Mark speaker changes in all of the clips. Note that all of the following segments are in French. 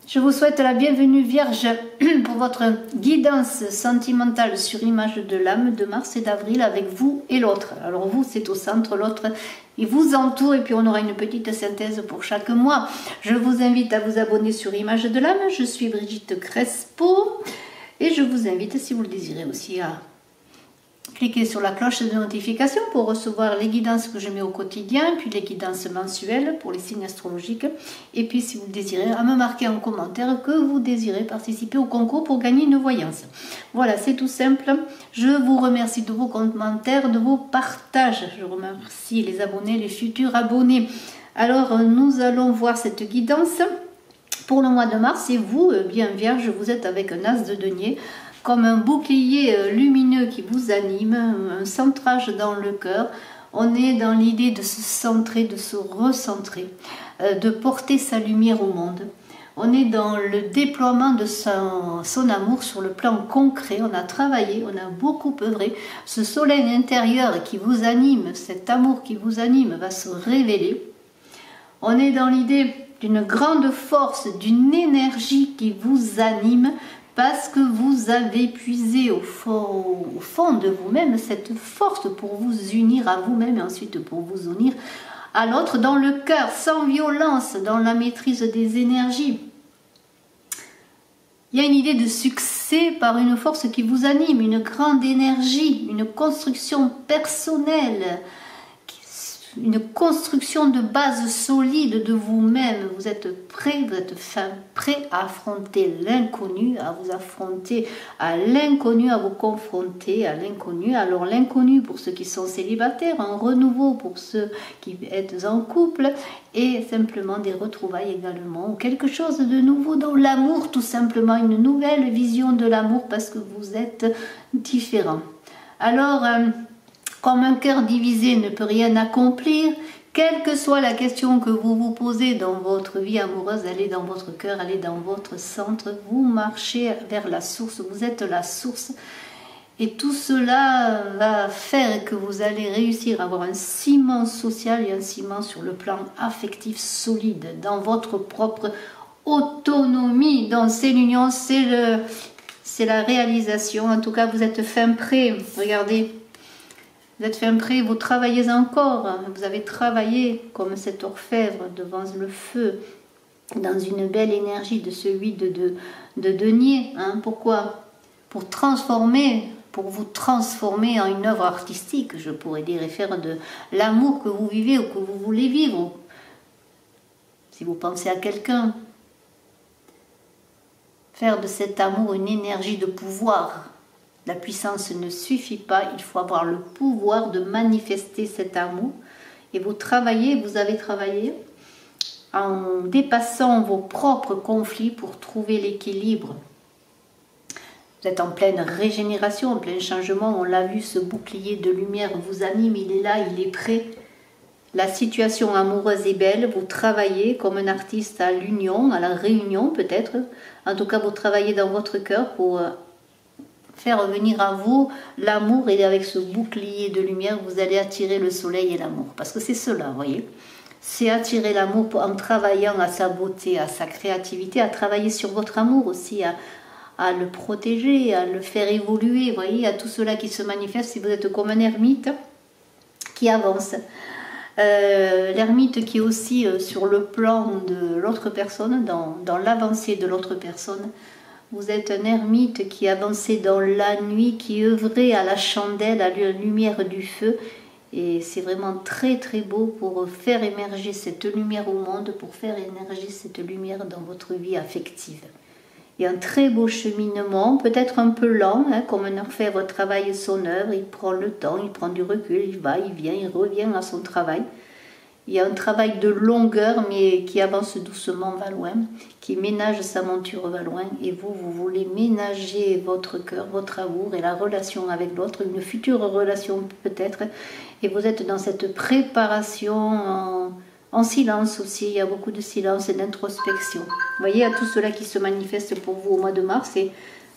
Speaker 1: Je vous souhaite la bienvenue Vierge pour votre guidance sentimentale sur image de l'âme de mars et d'avril avec vous et l'autre. Alors vous c'est au centre, l'autre il vous entoure et puis on aura une petite synthèse pour chaque mois. Je vous invite à vous abonner sur image de l'âme. Je suis Brigitte Crespo et je vous invite si vous le désirez aussi à cliquez sur la cloche de notification pour recevoir les guidances que je mets au quotidien, puis les guidances mensuelles pour les signes astrologiques. Et puis si vous le désirez, à me marquer en commentaire que vous désirez participer au concours pour gagner une voyance. Voilà, c'est tout simple. Je vous remercie de vos commentaires, de vos partages. Je remercie les abonnés, les futurs abonnés. Alors, nous allons voir cette guidance pour le mois de mars. Et vous, bien Vierge, vous êtes avec un as de denier, comme un bouclier lumineux qui vous anime, un centrage dans le cœur. On est dans l'idée de se centrer, de se recentrer, de porter sa lumière au monde. On est dans le déploiement de son amour sur le plan concret. On a travaillé, on a beaucoup œuvré. Ce soleil intérieur qui vous anime, cet amour qui vous anime va se révéler. On est dans l'idée d'une grande force, d'une énergie qui vous anime, parce que vous avez puisé au fond de vous-même cette force pour vous unir à vous-même et ensuite pour vous unir à l'autre dans le cœur, sans violence, dans la maîtrise des énergies. Il y a une idée de succès par une force qui vous anime, une grande énergie, une construction personnelle, une construction de base solide de vous-même. Vous êtes prêt, vous êtes prêt à affronter l'inconnu, à vous affronter à l'inconnu, à vous confronter à l'inconnu. Alors l'inconnu pour ceux qui sont célibataires, un renouveau pour ceux qui êtes en couple et simplement des retrouvailles également, ou quelque chose de nouveau dans l'amour, tout simplement une nouvelle vision de l'amour parce que vous êtes différents. Alors, comme un cœur divisé ne peut rien accomplir, quelle que soit la question que vous vous posez dans votre vie amoureuse, elle est dans votre cœur, elle est dans votre centre, vous marchez vers la source, vous êtes la source. Et tout cela va faire que vous allez réussir à avoir un ciment social et un ciment sur le plan affectif solide, dans votre propre autonomie. Donc c'est l'union, c'est la réalisation. En tout cas, vous êtes fin prêt, regardez. Vous êtes fin prêt, vous travaillez encore, vous avez travaillé comme cet orfèvre devant le feu, dans une belle énergie de ce huile de denier. Hein. Pourquoi? Pour transformer, pour vous transformer en une œuvre artistique, je pourrais dire, et faire de l'amour que vous vivez ou que vous voulez vivre. Si vous pensez à quelqu'un, faire de cet amour une énergie de pouvoir. La puissance ne suffit pas, il faut avoir le pouvoir de manifester cet amour. Et vous travaillez, vous avez travaillé en dépassant vos propres conflits pour trouver l'équilibre. Vous êtes en pleine régénération, en plein changement. On l'a vu, ce bouclier de lumière vous anime, il est là, il est prêt. La situation amoureuse est belle, vous travaillez comme un artiste à l'union, à la réunion peut-être. En tout cas, vous travaillez dans votre cœur pour faire venir à vous l'amour, et avec ce bouclier de lumière, vous allez attirer le soleil et l'amour. Parce que c'est cela, vous voyez. C'est attirer l'amour en travaillant à sa beauté, à sa créativité, à travailler sur votre amour aussi, à le protéger, à le faire évoluer, vous voyez, à tout cela qui se manifeste. Si vous êtes comme un ermite qui avance. L'ermite qui est aussi sur le plan de l'autre personne, dans l'avancée de l'autre personne. Vous êtes un ermite qui avançait dans la nuit, qui œuvrait à la chandelle, à la lumière du feu. Et c'est vraiment très très beau pour faire émerger cette lumière au monde, pour faire émerger cette lumière dans votre vie affective. Et un très beau cheminement, peut-être un peu lent, hein, comme un orfèvre travaille son œuvre, il prend le temps, il prend du recul, il va, il vient, il revient à son travail. Il y a un travail de longueur, mais qui avance doucement, va loin, qui ménage sa monture, va loin. Et vous, vous voulez ménager votre cœur, votre amour et la relation avec l'autre, une future relation peut-être. Et vous êtes dans cette préparation en silence aussi. Il y a beaucoup de silence et d'introspection. Vous voyez, il y a tout cela qui se manifeste pour vous au mois de mars. Et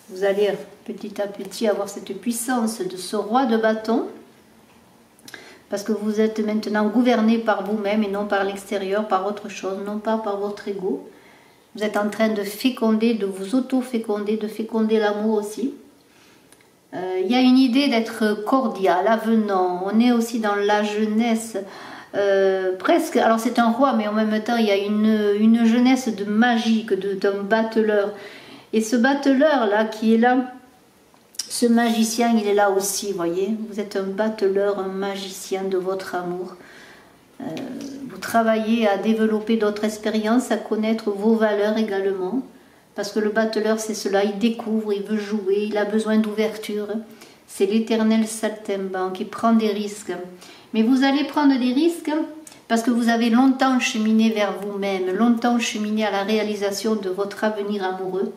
Speaker 1: vous allez petit à petit avoir cette puissance de ce roi de bâton. Parce que vous êtes maintenant gouverné par vous-même et non par l'extérieur, par autre chose, non pas par votre ego. Vous êtes en train de féconder, de vous auto-féconder, de féconder l'amour aussi. Il y a une idée d'être cordial, avenant. On est aussi dans la jeunesse. Presque, alors c'est un roi, mais en même temps, il y a une jeunesse de magique, d'un battleur. Et ce battleur-là qui est là, ce magicien, il est là aussi, voyez. Vous êtes un battleur, un magicien de votre amour. Vous travaillez à développer d'autres expériences, à connaître vos valeurs également. Parce que le battleur, c'est cela, il découvre, il veut jouer, il a besoin d'ouverture. C'est l'éternel saltimbanque, il prend des risques. Mais vous allez prendre des risques parce que vous avez longtemps cheminé vers vous-même, longtemps cheminé à la réalisation de votre avenir amoureux.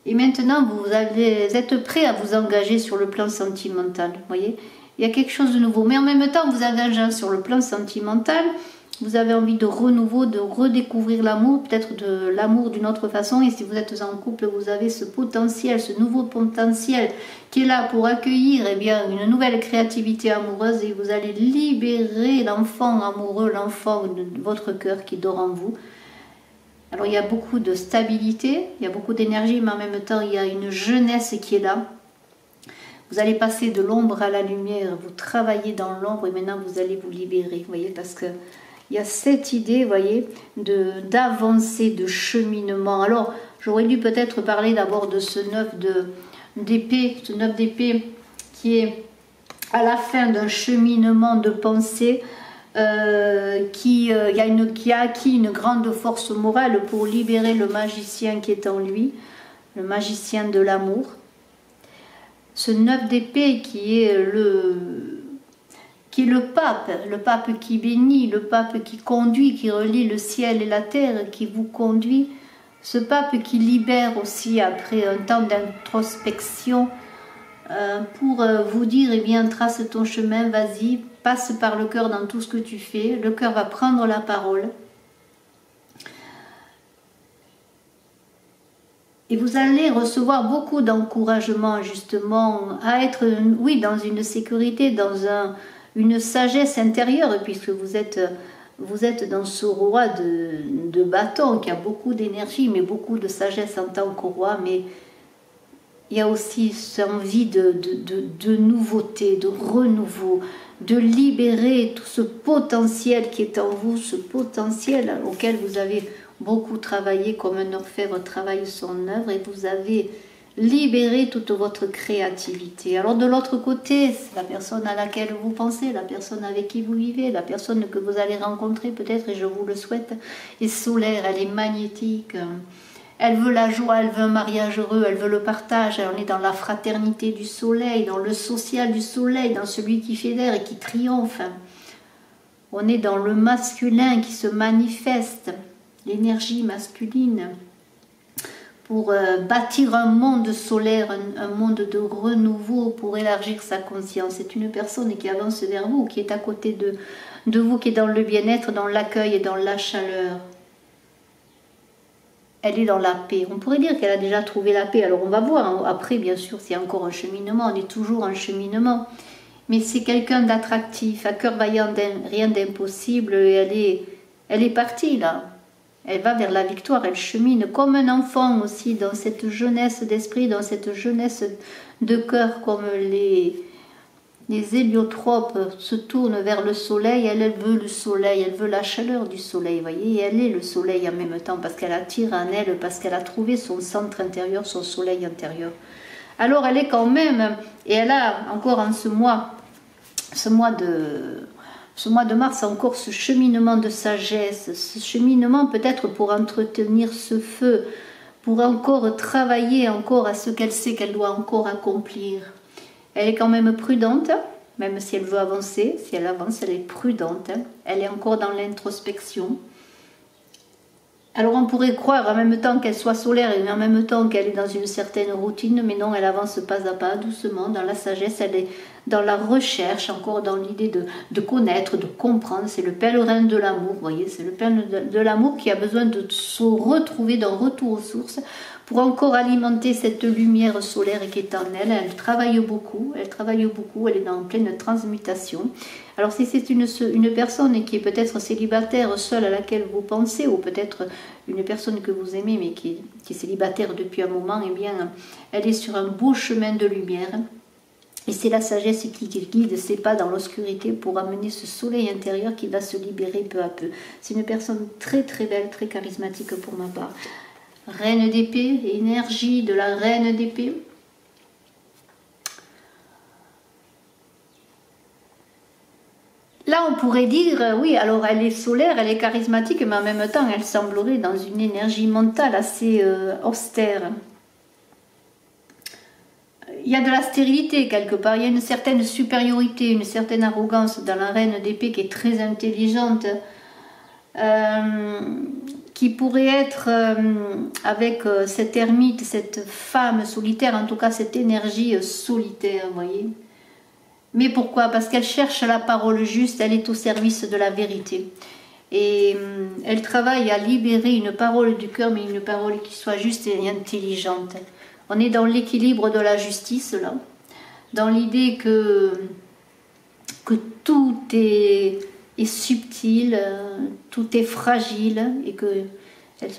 Speaker 1: Et maintenant, vous êtes prêt à vous engager sur le plan sentimental, voyez. Il y a quelque chose de nouveau. Mais en même temps, vous engagez sur le plan sentimental, vous avez envie de renouveau, de redécouvrir l'amour, peut-être de l'amour d'une autre façon. Et si vous êtes en couple, vous avez ce potentiel, ce nouveau potentiel qui est là pour accueillir une nouvelle créativité amoureuse. Et vous allez libérer l'enfant amoureux, l'enfant de votre cœur qui dort en vous. Alors il y a beaucoup de stabilité, il y a beaucoup d'énergie, mais en même temps il y a une jeunesse qui est là. Vous allez passer de l'ombre à la lumière, vous travaillez dans l'ombre et maintenant vous allez vous libérer, vous voyez, parce que il y a cette idée, vous voyez, d'avancer, de cheminement. Alors, j'aurais dû peut-être parler d'abord de ce 9 d'épée, ce 9 d'épée qui est à la fin d'un cheminement de pensée, qui a acquis une grande force morale pour libérer le magicien qui est en lui, le magicien de l'amour. Ce 9 d'épée qui est le pape qui bénit, le pape qui conduit, qui relie le ciel et la terre, qui vous conduit, ce pape qui libère aussi après un temps d'introspection pour vous dire, eh bien, trace ton chemin, vas-y, passe par le cœur dans tout ce que tu fais, le cœur va prendre la parole. Et vous allez recevoir beaucoup d'encouragement justement à être, oui, dans une sécurité, dans une sagesse intérieure, puisque vous êtes dans ce roi de bâton qui a beaucoup d'énergie, mais beaucoup de sagesse en tant que roi, mais il y a aussi cette envie de nouveauté, de renouveau, de libérer tout ce potentiel qui est en vous, ce potentiel auquel vous avez beaucoup travaillé comme un orfèvre travaille son œuvre, et vous avez libéré toute votre créativité. Alors de l'autre côté, c'est la personne à laquelle vous pensez, la personne avec qui vous vivez, la personne que vous allez rencontrer peut-être, et je vous le souhaite, est solaire, elle est magnétique, elle veut la joie, elle veut un mariage heureux, elle veut le partage, on est dans la fraternité du soleil, dans le social du soleil, dans celui qui fédère et qui triomphe. On est dans le masculin qui se manifeste, l'énergie masculine, pour bâtir un monde solaire, un monde de renouveau, pour élargir sa conscience. C'est une personne qui avance vers vous, qui est à côté de vous, qui est dans le bien-être, dans l'accueil et dans la chaleur. Elle est dans la paix. On pourrait dire qu'elle a déjà trouvé la paix. Alors on va voir, après bien sûr, c'est encore un cheminement, on est toujours en cheminement. Mais c'est quelqu'un d'attractif, à cœur vaillant, rien d'impossible, et elle est partie là. Elle va vers la victoire, elle chemine comme un enfant aussi, dans cette jeunesse d'esprit, dans cette jeunesse de cœur, comme les héliotropes se tournent vers le soleil. Elle veut le soleil, elle veut la chaleur du soleil, voyez, et elle est le soleil en même temps, parce qu'elle attire en elle, parce qu'elle a trouvé son centre intérieur, son soleil intérieur. Alors elle est quand même, et elle a encore en ce mois de mars, encore ce cheminement de sagesse, ce cheminement peut-être pour entretenir ce feu, pour encore travailler encore à ce qu'elle sait qu'elle doit encore accomplir. Elle est quand même prudente, même si elle veut avancer. Si elle avance, elle est prudente. Elle est encore dans l'introspection. Alors on pourrait croire en même temps qu'elle soit solaire et en même temps qu'elle est dans une certaine routine, mais non, elle avance pas à pas, doucement, dans la sagesse, elle est dans la recherche, encore dans l'idée de connaître, de comprendre. C'est le pèlerin de l'amour, vous voyez, c'est le pèlerin de l'amour qui a besoin de se retrouver, d'un retour aux sources, pour encore alimenter cette lumière solaire qui est en elle. Elle travaille beaucoup, elle est en pleine transmutation. Alors si c'est une personne qui est peut-être célibataire, seule, à laquelle vous pensez, ou peut-être une personne que vous aimez mais qui est célibataire depuis un moment, eh bien elle est sur un beau chemin de lumière. Et c'est la sagesse qui guide ses pas dans l'obscurité pour amener ce soleil intérieur qui va se libérer peu à peu. C'est une personne très très belle, très charismatique pour ma part. Reine d'épée, énergie de la reine d'épée. Là, on pourrait dire, oui, alors elle est solaire, elle est charismatique, mais en même temps, elle semblerait dans une énergie mentale assez austère. Il y a de la stérilité quelque part, il y a une certaine supériorité, une certaine arrogance dans la reine d'épée qui est très intelligente, qui pourrait être avec cette ermite, cette femme solitaire, en tout cas cette énergie solitaire, vous voyez. Mais pourquoi? Parce qu'elle cherche la parole juste, elle est au service de la vérité. Et elle travaille à libérer une parole du cœur, mais une parole qui soit juste et intelligente. On est dans l'équilibre de la justice, là, dans l'idée que tout est subtil, tout est fragile, et qu'elle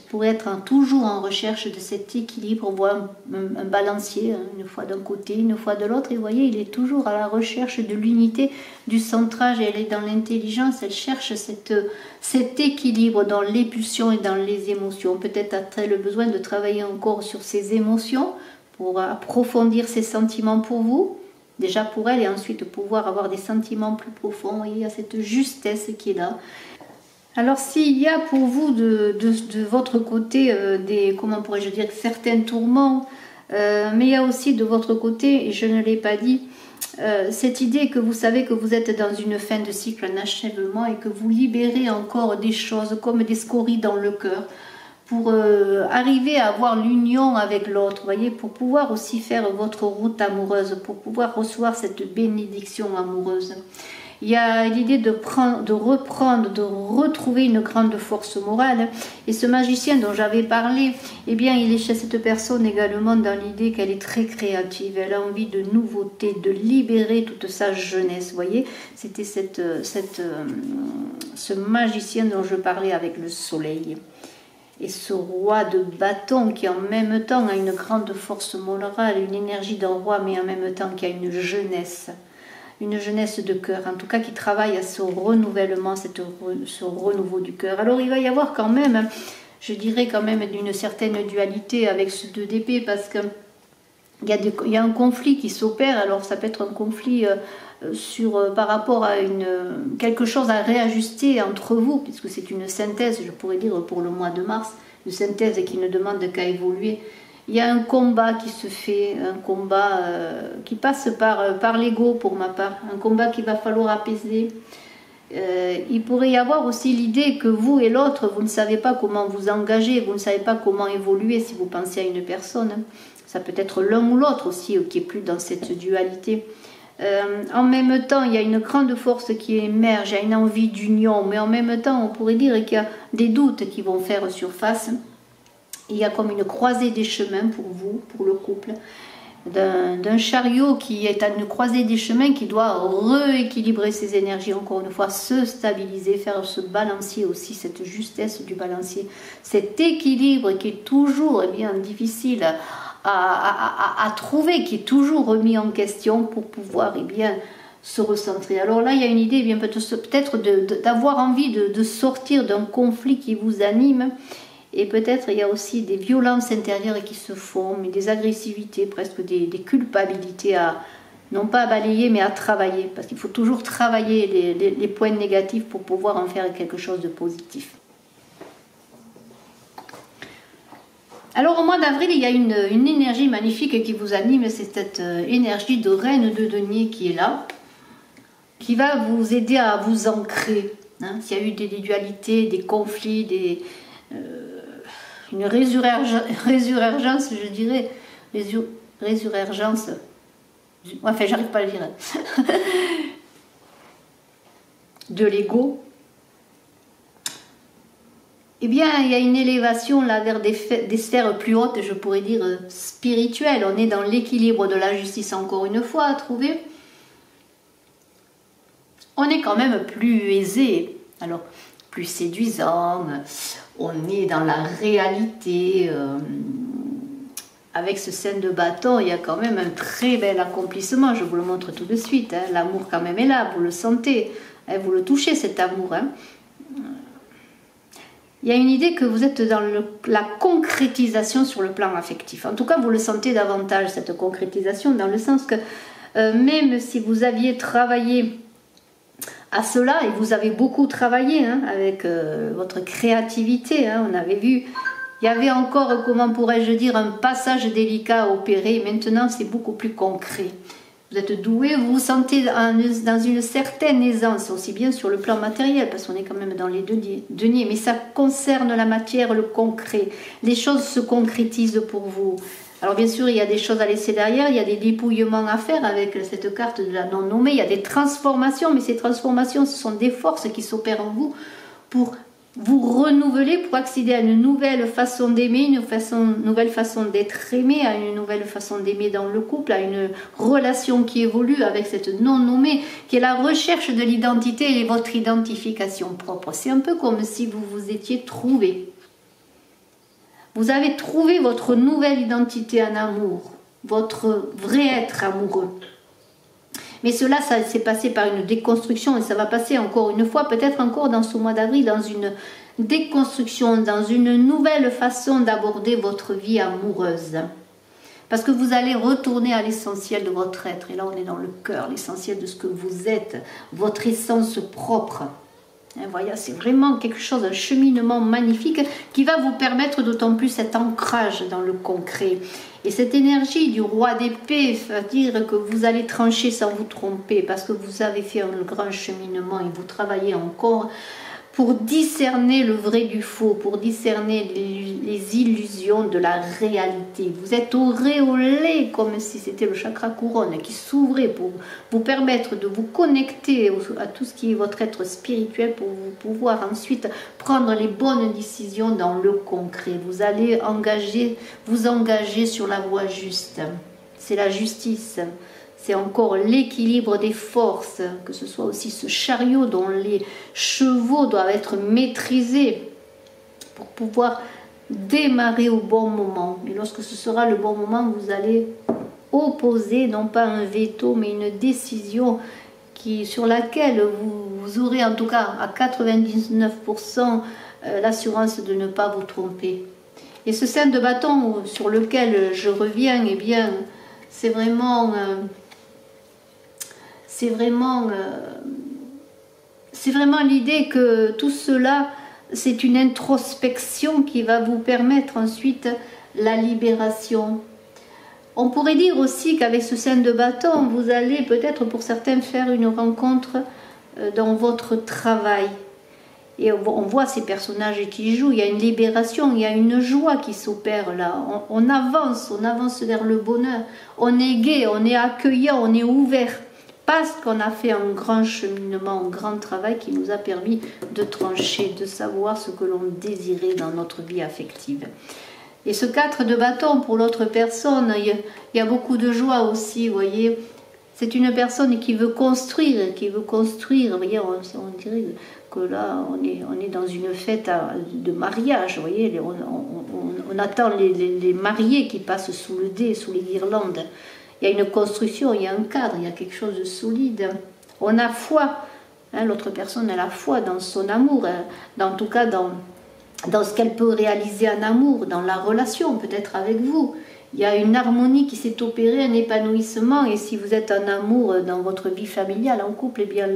Speaker 1: pourrait être toujours en recherche de cet équilibre. On voit un balancier, une fois d'un côté, une fois de l'autre, et vous voyez, il est toujours à la recherche de l'unité, du centrage, et elle est dans l'intelligence, elle cherche cet équilibre dans les pulsions et dans les émotions. Peut-être a-t-elle besoin de travailler encore sur ses émotions pour approfondir ses sentiments pour vous, déjà pour elle, et ensuite pouvoir avoir des sentiments plus profonds. Et il y a cette justesse qui est là. Alors s'il y a pour vous de votre côté comment pourrais-je dire, certains tourments, mais il y a aussi de votre côté, et je ne l'ai pas dit, cette idée que vous savez que vous êtes dans une fin de cycle, un achèvement, et que vous libérez encore des choses comme des scories dans le cœur, pour arriver à avoir l'union avec l'autre, voyez, pour pouvoir aussi faire votre route amoureuse, pour pouvoir recevoir cette bénédiction amoureuse. Il y a l'idée de reprendre, de retrouver une grande force morale. Et ce magicien dont j'avais parlé, eh bien, il est chez cette personne également dans l'idée qu'elle est très créative. Elle a envie de nouveauté, de libérer toute sa jeunesse. Vous voyez, c'était ce magicien dont je parlais avec le soleil. Et ce roi de bâton qui en même temps a une grande force morale, une énergie d'un roi, mais en même temps qui a une jeunesse de cœur, en tout cas qui travaille à ce renouvellement, ce renouveau du cœur. Alors il va y avoir quand même, je dirais quand même une certaine dualité avec ce 2 d'épée, parce que il y a un conflit qui s'opère. Alors ça peut être un conflit par rapport à quelque chose à réajuster entre vous, puisque c'est une synthèse, je pourrais dire, pour le mois de mars, une synthèse qui ne demande qu'à évoluer. Il y a un combat qui se fait, un combat qui passe par l'ego pour ma part, un combat qu'il va falloir apaiser. Il pourrait y avoir aussi l'idée que vous et l'autre, vous ne savez pas comment vous engager, vous ne savez pas comment évoluer si vous pensez à une personne. Ça peut être l'un ou l'autre aussi qui est plus dans cette dualité. En même temps, il y a une grande force qui émerge, il y a une envie d'union, mais en même temps, on pourrait dire qu'il y a des doutes qui vont faire surface. Il y a comme une croisée des chemins pour vous, pour le couple, d'un chariot qui est à une croisée des chemins, qui doit rééquilibrer ses énergies, encore une fois, se stabiliser, faire ce balancier aussi, cette justesse du balancier, cet équilibre qui est toujours bien difficile à trouver, qui est toujours remis en question pour pouvoir bien se recentrer. Alors là, il y a une idée peut-être d'avoir envie de sortir d'un conflit qui vous anime. Et peut-être il y a aussi des violences intérieures qui se font, mais des agressivités, presque des culpabilités non pas à balayer, mais à travailler. Parce qu'il faut toujours travailler les points négatifs pour pouvoir en faire quelque chose de positif. Alors au mois d'avril, il y a une énergie magnifique qui vous anime, c'est cette énergie de reine de denier qui est là, qui va vous aider à vous ancrer. Hein. S'il y a eu des dualités, des conflits, une résurgence, je dirais, résurgence, enfin j'arrive pas à le dire, de l'ego, eh bien, il y a une élévation là vers des sphères plus hautes, je pourrais dire spirituelles. On est dans l'équilibre de la justice encore une fois à trouver. On est quand même plus aisé, alors plus séduisant, on est dans la réalité. Avec ce scène de bâton, il y a quand même un très bel accomplissement, je vous le montre tout de suite. Hein. L'amour quand même est là, vous le sentez, hein, vous le touchez cet amour. Hein. Il y a une idée que vous êtes dans la concrétisation sur le plan affectif. En tout cas, vous le sentez davantage, cette concrétisation, dans le sens que même si vous aviez travaillé à cela, et vous avez beaucoup travaillé hein, avec votre créativité, hein, on avait vu, il y avait encore, comment pourrais-je dire, un passage délicat à opérer. Maintenant, c'est beaucoup plus concret. Vous êtes doué, vous vous sentez dans une certaine aisance, aussi bien sur le plan matériel, parce qu'on est quand même dans les deniers, mais ça concerne la matière, le concret. Les choses se concrétisent pour vous. Alors bien sûr, il y a des choses à laisser derrière, il y a des dépouillements à faire avec cette carte de la non-nommée, il y a des transformations, mais ces transformations, ce sont des forces qui s'opèrent en vous pour vous renouveler, pour accéder à une nouvelle façon d'aimer, une nouvelle façon d'être aimé, à une nouvelle façon d'aimer dans le couple, à une relation qui évolue avec cette non-nommée, qui est la recherche de l'identité et votre identification propre. C'est un peu comme si vous vous étiez trouvé. Vous avez trouvé votre nouvelle identité en amour, votre vrai être amoureux. Mais cela, ça s'est passé par une déconstruction et ça va passer encore une fois, peut-être encore dans ce mois d'avril, dans une déconstruction, dans une nouvelle façon d'aborder votre vie amoureuse. Parce que vous allez retourner à l'essentiel de votre être. Et là, on est dans le cœur, l'essentiel de ce que vous êtes, votre essence propre. Voilà, c'est vraiment quelque chose, un cheminement magnifique qui va vous permettre d'autant plus cet ancrage dans le concret. Et cette énergie du roi d'épée va dire que vous allez trancher sans vous tromper parce que vous avez fait un grand cheminement et vous travaillez encore pour discerner le vrai du faux, pour discerner les illusions de la réalité. Vous êtes auréolé comme si c'était le chakra couronne qui s'ouvrait pour vous permettre de vous connecter à tout ce qui est votre être spirituel pour vous pouvoir ensuite prendre les bonnes décisions dans le concret. Vous allez vous engager sur la voie juste. C'est la justice. C'est encore l'équilibre des forces, que ce soit aussi ce chariot dont les chevaux doivent être maîtrisés pour pouvoir démarrer au bon moment. Et lorsque ce sera le bon moment, vous allez opposer, non pas un veto, mais une décision sur laquelle vous aurez en tout cas à 99% l'assurance de ne pas vous tromper. Et ce sein de bâton sur lequel je reviens, eh bien, c'est vraiment l'idée que tout cela, c'est une introspection qui va vous permettre ensuite la libération. On pourrait dire aussi qu'avec ce sein de bâton, vous allez peut-être pour certains faire une rencontre dans votre travail. Et on voit ces personnages qui jouent, il y a une libération, il y a une joie qui s'opère là. On avance vers le bonheur. On est gai, on est accueillant, on est ouvert. Parce qu'on a fait un grand cheminement, un grand travail qui nous a permis de trancher, de savoir ce que l'on désirait dans notre vie affective. Et ce 4 de bâton pour l'autre personne, il y a beaucoup de joie aussi, vous voyez. C'est une personne qui veut construire, vous voyez, on dirait que là, on est dans une fête de mariage, vous voyez, on attend les mariés qui passent sous le dais, sous les guirlandes. Il y a une construction, il y a un cadre, il y a quelque chose de solide. On a foi, hein, l'autre personne elle a foi dans son amour, hein, en tout cas dans ce qu'elle peut réaliser en amour, dans la relation peut-être avec vous. Il y a une harmonie qui s'est opérée, un épanouissement, et si vous êtes en amour dans votre vie familiale, en couple, eh bien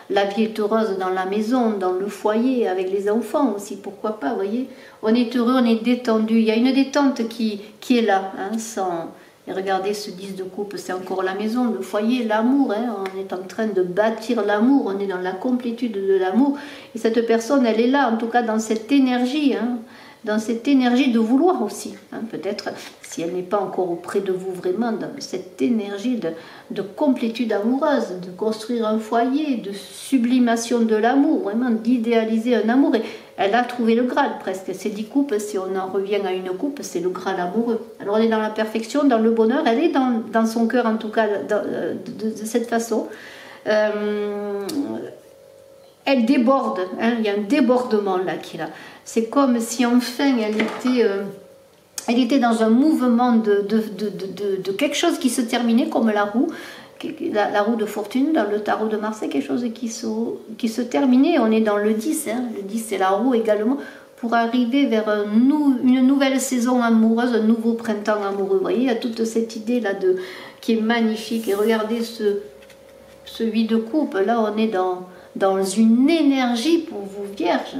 Speaker 1: la vie est heureuse dans la maison, dans le foyer, avec les enfants aussi, pourquoi pas, vous voyez. On est heureux, on est détendu, il y a une détente qui est là, hein, sans... Et regardez ce 10 de coupe, c'est encore la maison, le foyer, l'amour, hein, on est en train de bâtir l'amour, on est dans la complétude de l'amour, et cette personne, elle est là, en tout cas dans cette énergie, hein, dans cette énergie de vouloir aussi, hein, peut-être si elle n'est pas encore auprès de vous vraiment, dans cette énergie de complétude amoureuse, de construire un foyer, de sublimation de l'amour, vraiment d'idéaliser un amour, et elle a trouvé le Graal presque. Ces 10 coupes, si on en revient à une coupe, c'est le Graal amoureux. Alors on est dans la perfection, dans le bonheur, elle est dans son cœur en tout cas de cette façon. Elle déborde, hein, il y a un débordement là qui est là. C'est comme si enfin elle était dans un mouvement de quelque chose qui se terminait comme la roue. La roue de fortune dans le tarot de Marseille, quelque chose qui se terminait. On est dans le 10, hein. Le 10 c'est la roue également, pour arriver vers une nouvelle saison amoureuse, un nouveau printemps amoureux. Vous voyez, il y a toute cette idée là qui est magnifique. Et regardez ce 8 de coupe, là on est dans une énergie pour vous vierges,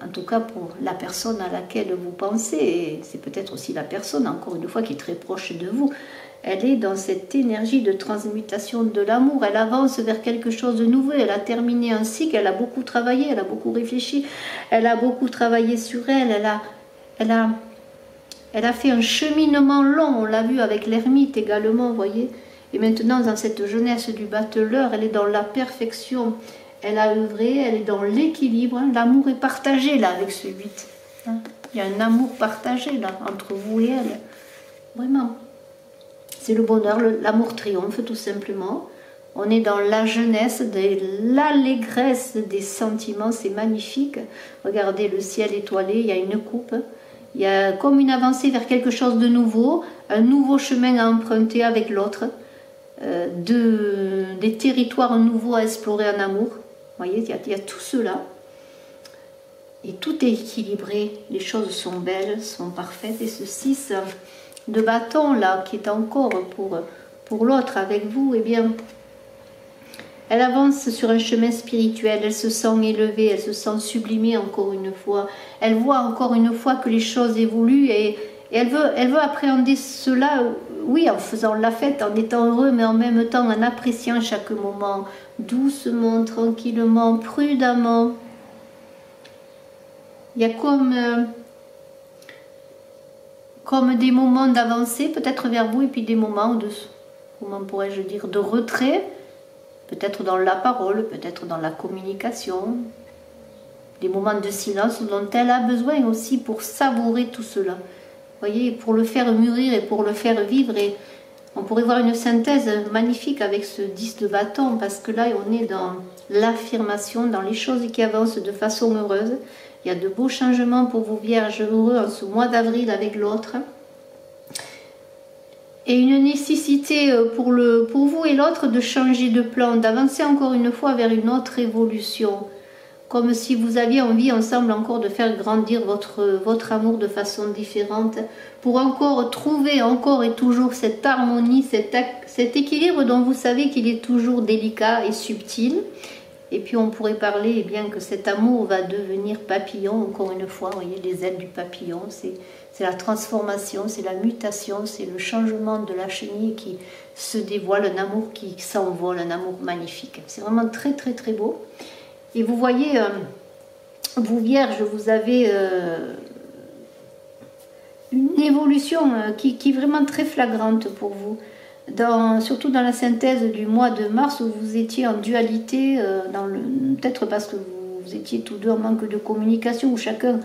Speaker 1: en tout cas pour la personne à laquelle vous pensez, et c'est peut-être aussi la personne, encore une fois, qui est très proche de vous. Elle est dans cette énergie de transmutation de l'amour, elle avance vers quelque chose de nouveau, elle a terminé un cycle, elle a beaucoup travaillé, elle a beaucoup réfléchi, elle a beaucoup travaillé sur elle, elle a fait un cheminement long, on l'a vu avec l'ermite également, vous voyez, et maintenant dans cette jeunesse du battleur, elle est dans la perfection, elle a œuvré, elle est dans l'équilibre, hein. L'amour est partagé là avec ce 8, hein. Il y a un amour partagé là entre vous et elle, vraiment. C'est le bonheur, l'amour triomphe tout simplement. On est dans la jeunesse, l'allégresse des sentiments, c'est magnifique. Regardez le ciel étoilé, il y a une coupe. Il y a comme une avancée vers quelque chose de nouveau, un nouveau chemin à emprunter avec l'autre, des territoires nouveaux à explorer en amour. Vous voyez, il y a tout cela. Et tout est équilibré, les choses sont belles, sont parfaites. Et ce 6 de bâton là, qui est encore pour l'autre avec vous, eh bien, elle avance sur un chemin spirituel, elle se sent élevée, elle se sent sublimée encore une fois. Elle voit encore une fois que les choses évoluent et elle veut appréhender cela, oui, en faisant la fête, en étant heureux, mais en même temps en appréciant chaque moment, doucement, tranquillement, prudemment. Il y a comme des moments d'avancée, peut-être vers vous, et puis des moments comment pourrais-je dire, de retrait, peut-être dans la parole, peut-être dans la communication, des moments de silence dont elle a besoin aussi pour savourer tout cela. Vous voyez, pour le faire mûrir et pour le faire vivre. Et on pourrait voir une synthèse magnifique avec ce 10 de bâton, parce que là, on est dans l'affirmation, dans les choses qui avancent de façon heureuse. Il y a de beaux changements pour vous vierges heureux en ce mois d'avril avec l'autre. Et une nécessité pour vous et l'autre de changer de plan, d'avancer encore une fois vers une autre évolution. Comme si vous aviez envie ensemble encore de faire grandir votre amour de façon différente, pour encore trouver encore et toujours cette harmonie, cet équilibre dont vous savez qu'il est toujours délicat et subtil. Et puis on pourrait parler eh bien, que cet amour va devenir papillon, encore une fois, vous voyez les ailes du papillon, c'est la transformation, c'est la mutation, c'est le changement de la chenille qui se dévoile, un amour qui s'envole, un amour magnifique. C'est vraiment très très très beau. Et vous voyez, vous vierges, vous avez une évolution qui est vraiment très flagrante pour vous. Surtout dans la synthèse du mois de mars où vous étiez en dualité, peut-être parce que vous étiez tous deux en manque de communication, où chacun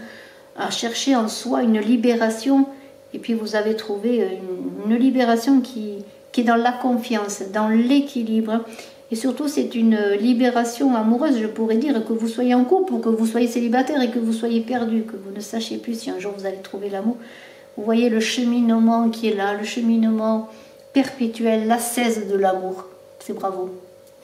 Speaker 1: a cherché en soi une libération, et puis vous avez trouvé une libération qui est dans la confiance, dans l'équilibre, et surtout c'est une libération amoureuse, je pourrais dire, que vous soyez en couple ou que vous soyez célibataire et que vous soyez perdu, que vous ne sachiez plus si un jour vous allez trouver l'amour. Vous voyez le cheminement qui est là, le cheminement perpétuel, l'ascèse de l'amour. C'est bravo.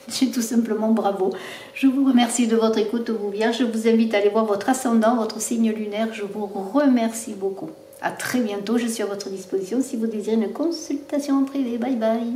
Speaker 1: C'est tout simplement bravo. Je vous remercie de votre écoute, vous vierges. Je vous invite à aller voir votre ascendant, votre signe lunaire. Je vous remercie beaucoup. À très bientôt. Je suis à votre disposition si vous désirez une consultation en privé. Bye bye.